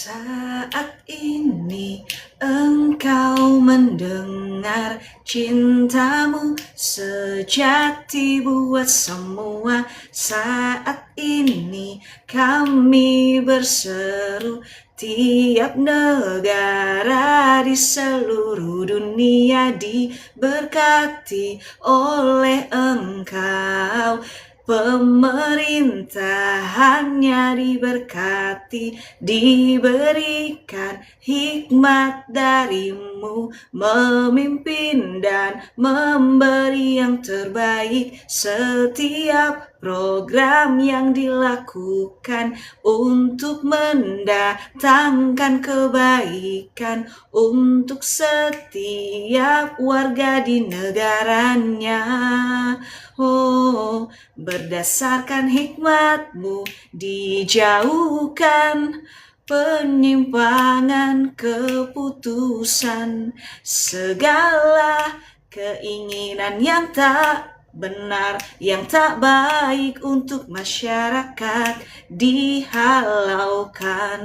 Saat ini engkau mendengar cintamu sejati buat semua. Saat ini kami berseru, tiap negara di seluruh dunia diberkati oleh engkau. Pemerintahannya diberkati, diberikan hikmat darimu, memimpin dan memberi yang terbaik. Setiap program yang dilakukan untuk mendatangkan kebaikan untuk setiap warga di negaranya. Oh, berdasarkan hikmat-Mu dijauhkan penyimpangan keputusan, segala keinginan yang tak benar, yang tak baik untuk masyarakat dihalaukan.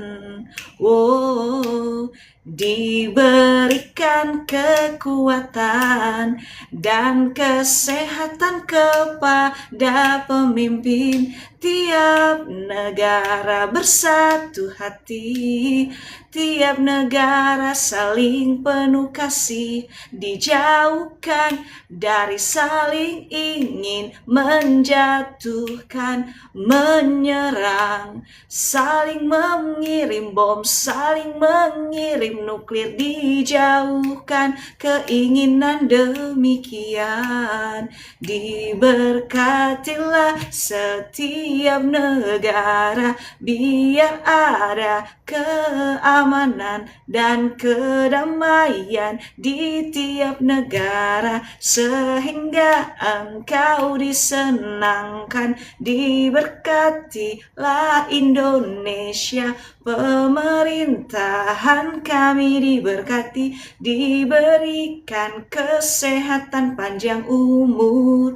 Oh, diberikan kekuatan dan kesehatan kepada pemimpin. Tiap negara bersatu hati, tiap negara saling penuh kasih, dijauhkan dari saling ingin menjatuhkan, menyerang, saling mengirim bom, saling mengirim nuklir, dijauhkan keinginan demikian. Diberkatilah setiap negara, biar ada keamanan dan kedamaian di tiap negara, sehingga engkau disenangkan. Diberkatilah Indonesia, pemerintahan kami diberkati, diberikan kesehatan panjang umur.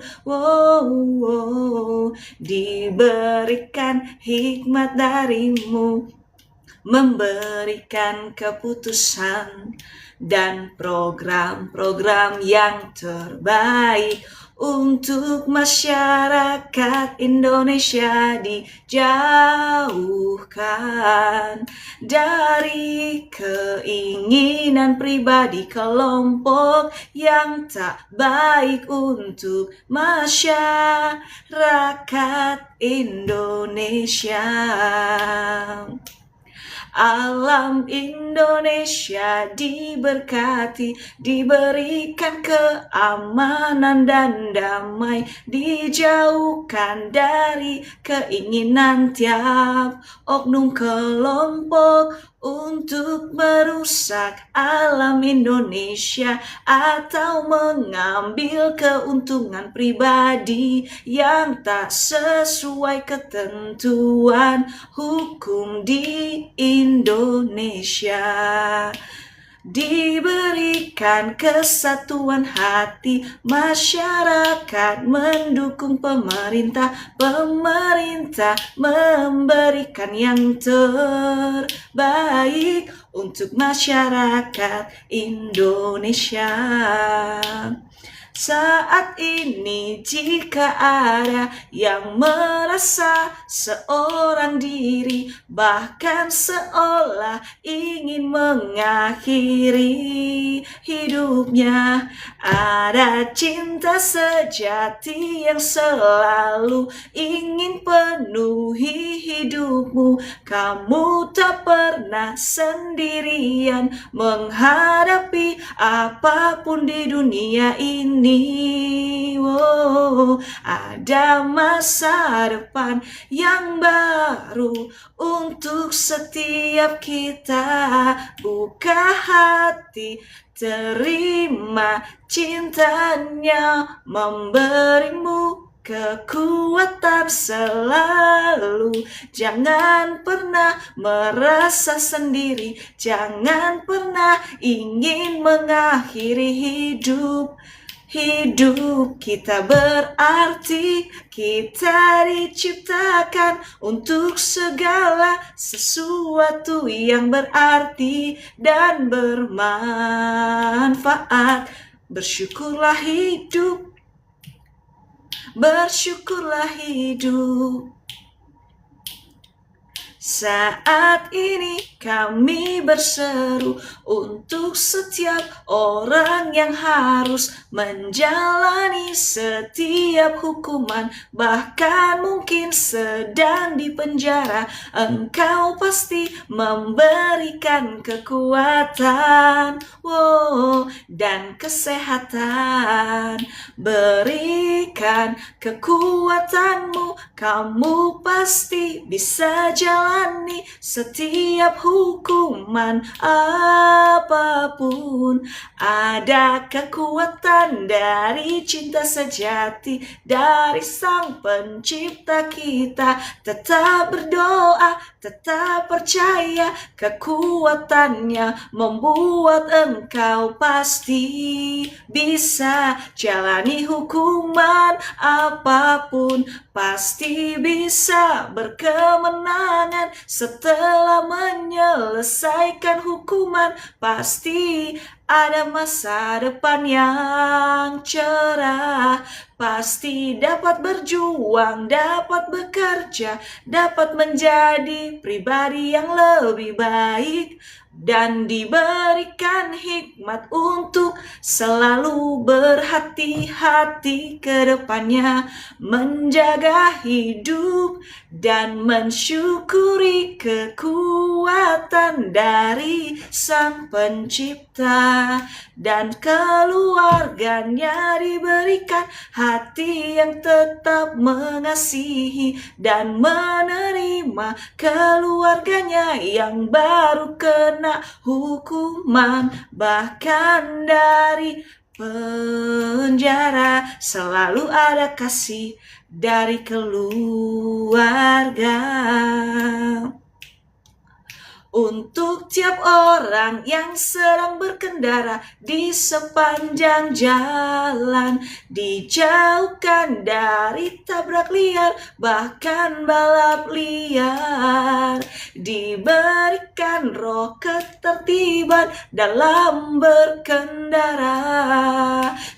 Diberikan hikmat darimu, memberikan keputusan dan program-program yang terbaik untuk masyarakat Indonesia. Dijauhkan dari keinginan pribadi kelompok yang tak baik untuk masyarakat Indonesia. Alam Indonesia diberkati, diberikan keamanan dan damai, dijauhkan dari keinginan tiap oknum kelompok untuk merusak alam Indonesia atau mengambil keuntungan pribadi yang tak sesuai ketentuan hukum di Indonesia. Diberikan kesatuan hati, masyarakat mendukung pemerintah, pemerintah memberikan yang terbaik untuk masyarakat Indonesia. Saat ini jika ada yang merasa seorang diri, bahkan seolah ingin mengakhiri hidupnya, ada cinta sejati yang selalu ingin penuhi hidupmu. Kamu tak pernah sendirian menghadapi apapun di dunia ini. Ada masa depan yang baru untuk setiap kita. Buka hati, terima cintanya, memberimu kekuatan selalu. Jangan pernah merasa sendiri, jangan pernah ingin mengakhiri hidup. Hidup kita berarti, kita diciptakan untuk segala sesuatu yang berarti dan bermanfaat. Bersyukurlah hidup, bersyukurlah hidup. Saat ini kami berseru untuk setiap orang yang harus menjalani setiap hukuman, bahkan mungkin sedang di penjara. Engkau pasti memberikan kekuatan, dan kesehatan. Berikan kekuatanmu, kamu pasti bisa jalani setiap hukuman apapun. Ada kekuatan dari cinta sejati dari Sang Pencipta kita. Tetap berdoa, tetap percaya, kekuatannya membuat engkau pasti bisa jalani hukuman apapun. Pasti bisa berkemenangan setelah menyelesaikan hukuman. Pasti ada masa depan yang cerah. Pasti dapat berjuang, dapat bekerja, dapat menjadi pribadi yang lebih baik, dan diberikan hikmat untuk selalu berhati-hati ke depannya, menjaga hidup dan mensyukuri kekuatan dari Sang Pencipta. Dan keluarganya diberikan hati yang tetap mengasihi dan menerima keluarganya yang baru kena hukuman, bahkan dari penjara. Selalu ada kasih dari keluarga. Untuk tiap orang yang sedang berkendara di sepanjang jalan, dijauhkan dari tabrak liar, bahkan balap liar. Diberikan roh ketertiban dalam berkendara.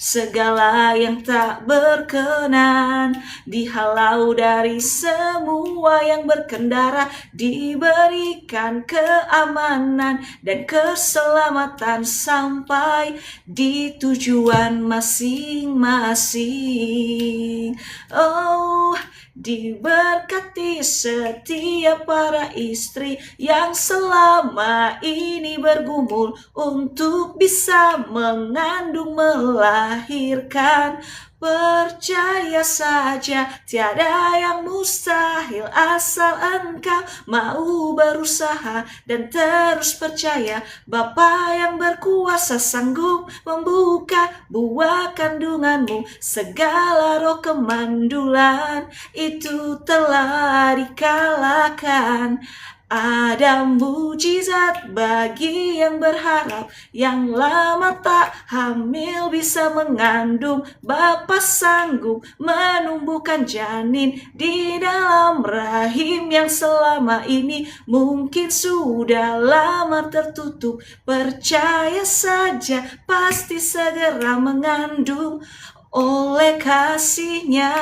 Segala yang tak berkenan dihalau dari semua yang berkendara. Diberikan keamanan dan keselamatan sampai di tujuan masing-masing. Diberkati setiap para istri yang selama ini bergumul untuk bisa mengandung, melahirkan. Percaya saja, tiada yang mustahil asal engkau mau berusaha dan terus percaya. Bapa yang berkuasa sanggup membuka buah kandunganmu. Segala roh kemandulan itu telah dikalahkan. Ada mujizat bagi yang berharap, yang lama tak hamil bisa mengandung. Bapa sanggup menumbuhkan janin di dalam rahim yang selama ini mungkin sudah lama tertutup. Percaya saja, pasti segera mengandung oleh kasih-Nya.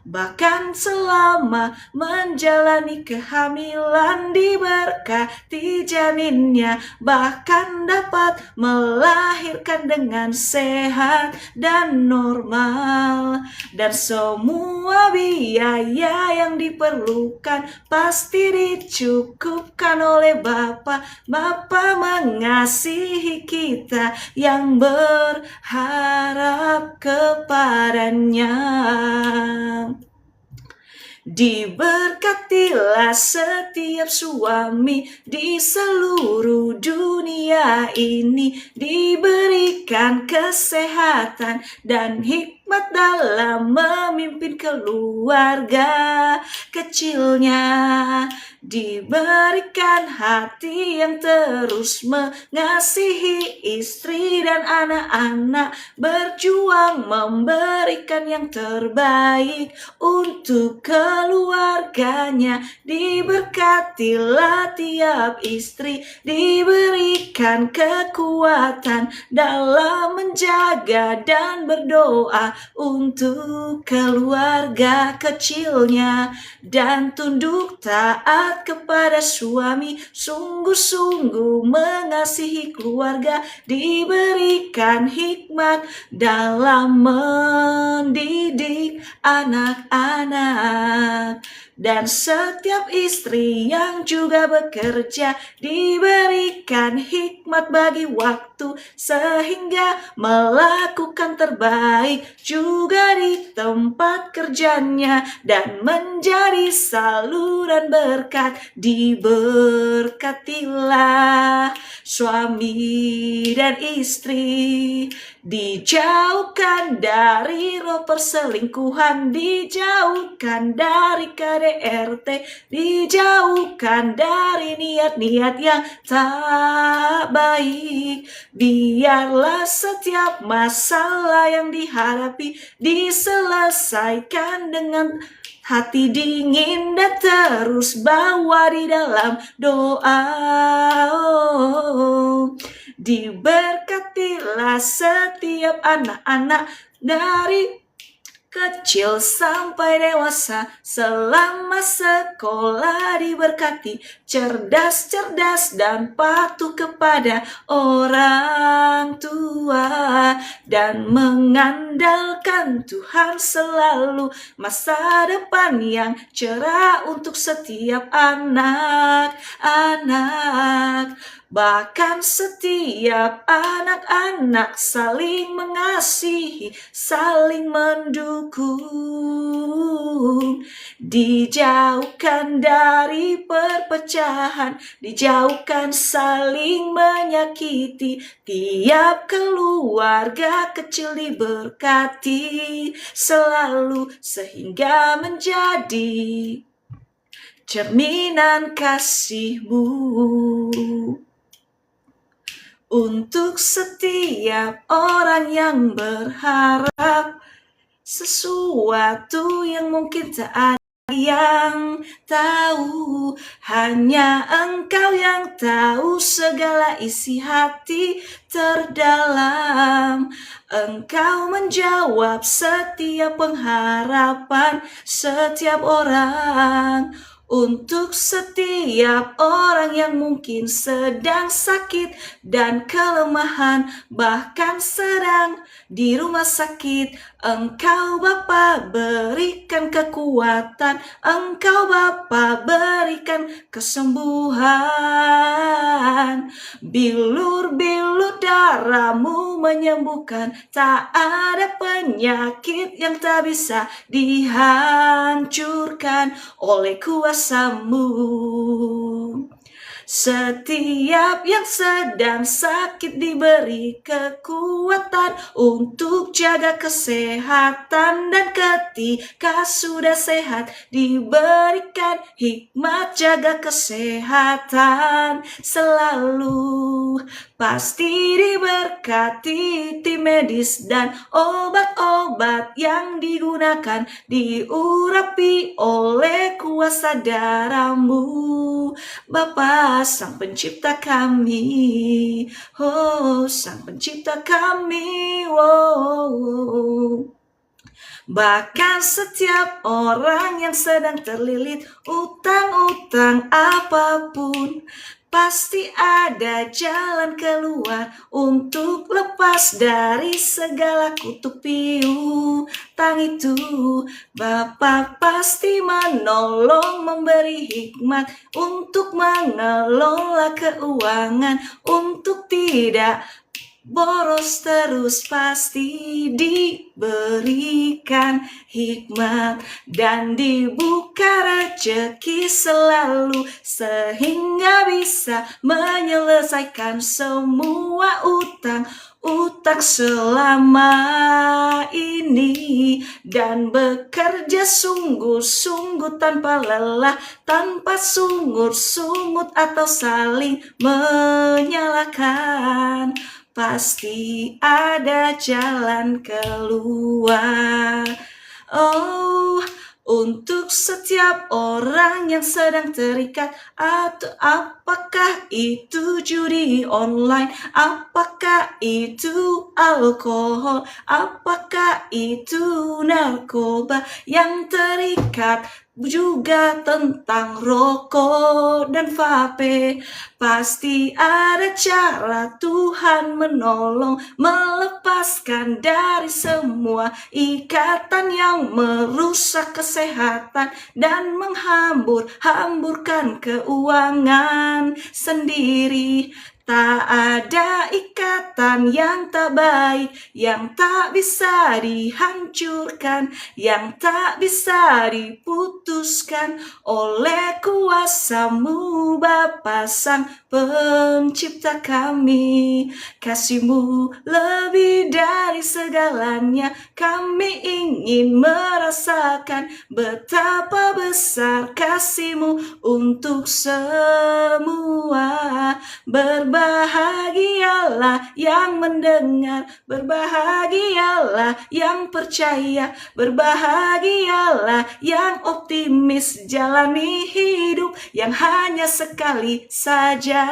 Bahkan selama menjalani kehamilan diberkati janinnya, bahkan dapat melahirkan dengan sehat dan normal. Dan semua biaya yang diperlukan pasti dicukupkan oleh Bapa. Bapa mengasihi kita yang berharap kepadanya. Diberkatilah setiap suami di seluruh dunia ini, diberikan kesehatan dan hikmat dalam memimpin keluarga kecilnya. diberikan hati yang terus mengasihi istri dan anak-anak, berjuang memberikan yang terbaik untuk keluarganya. Diberkatilah tiap istri, diberikan kekuatan dalam menjaga dan berdoa untuk keluarga kecilnya, dan tunduk taat kepada suami, sungguh-sungguh mengasihi keluarga, diberikan hikmat dalam mendidik anak-anak. Dan setiap istri yang juga bekerja diberikan hikmat bagi waktu, sehingga melakukan terbaik juga di tempat kerjanya, dan menjadi saluran berkat. Diberkatilah suami dan istri, dijauhkan dari roh perselingkuhan, dijauhkan dari KDRT, dijauhkan dari niat-niat yang tak baik. Biarlah setiap masalah yang dihadapi diselesaikan dengan hati dingin dan terus bawa di dalam doa. Diberkatilah setiap anak-anak dari kecil sampai dewasa, selama sekolah diberkati, cerdas-cerdas dan patuh kepada orang tua, dan mengandalkan Tuhan selalu, masa depan yang cerah untuk setiap anak-anak. Bahkan setiap anak-anak saling mengasihi, saling mendukung, dijauhkan dari perpecahan, dijauhkan saling menyakiti. Tiap keluarga kecil diberkati selalu, sehingga menjadi cerminan kasih-Mu untuk setiap orang yang berharap sesuatu yang mungkin tak ada yang tahu. Hanya Engkau yang tahu segala isi hati terdalam. Engkau menjawab setiap pengharapan setiap orang. Untuk setiap orang yang mungkin sedang sakit dan kelemahan, bahkan sedang di rumah sakit, Engkau Bapa berikan kekuatan, Engkau Bapa berikan kesembuhan. Bilur-bilur darah-Mu menyembuhkan, tak ada penyakit yang tak bisa dihancurkan oleh kuasa-Mu. Setiap yang sedang sakit diberi kekuatan untuk jaga kesehatan, dan ketika sudah sehat diberikan hikmat jaga kesehatan selalu. Pasti diberkati tim medis dan obat-obat yang digunakan, diurapi oleh kuasa darah-Mu, Bapa Sang Pencipta kami, oh Sang Pencipta kami, oh. Bahkan setiap orang yang sedang terlilit utang-utang apapun, pasti ada jalan keluar untuk lepas dari segala kutuk piutang itu. Bapa pasti menolong, memberi hikmat untuk mengelola keuangan, untuk tidak boros terus, pasti diberikan hikmat dan dibuka rezeki selalu, sehingga bisa menyelesaikan semua utang utang selama ini, dan bekerja sungguh-sungguh tanpa lelah, tanpa sungut-sungut atau saling menyalahkan. Pasti ada jalan keluar. Oh, untuk setiap orang yang sedang terikat, atau apakah itu judi online, apakah itu alkohol, apakah itu narkoba, yang terikat juga tentang rokok dan vape. Pasti ada cara Tuhan menolong, melepaskan dari semua ikatan yang merusak kesehatan dan hamburkan keuangan sendiri. Tak ada ikatan yang tak baik, yang tak bisa dihancurkan, yang tak bisa diputuskan oleh kuasa-Mu Bapa Sang Pencipta kami. Kasih-Mu lebih dari segalanya, kami ingin merasakan betapa besar kasih-Mu untuk semua. Berbahagialah yang mendengar, berbahagialah yang percaya, berbahagialah yang optimis, jalani hidup yang hanya sekali saja.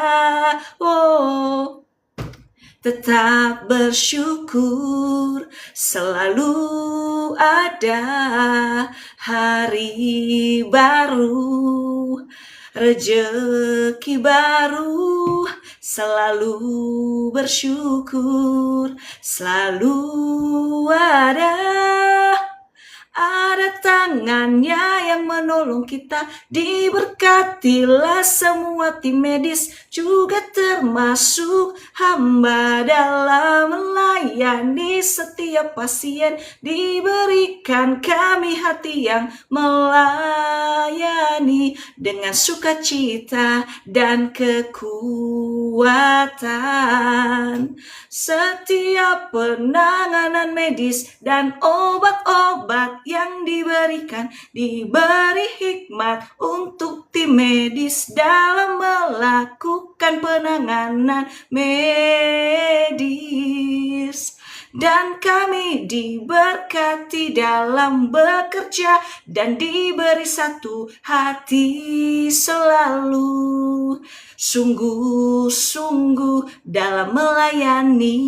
Oh, tetap bersyukur, selalu ada hari baru, rejeki baru. Selalu bersyukur, selalu ada tangannya yang menolong kita. Diberkatilah semua tim medis, juga termasuk hamba dalam melayani setiap pasien. Diberikan kami hati yang melayani dengan sukacita dan kekuatan. Setiap penanganan medis dan obat-obat yang diberikan, diberi hikmat untuk tim medis dalam melakukan penanganan medis. Dan kami diberkati dalam bekerja dan diberi satu hati selalu, sungguh-sungguh dalam melayani.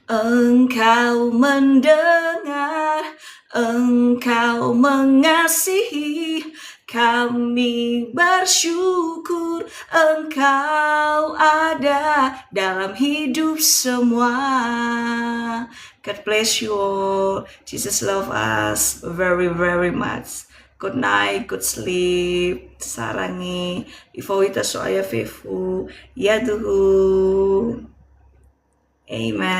Engkau mendengar, Engkau mengasihi, kami bersyukur Engkau ada dalam hidup semua. God bless you all. Jesus love us very, very much. Good night, good sleep. Sarangi. Ifawita soaya fefu. Yaduhu. Amen.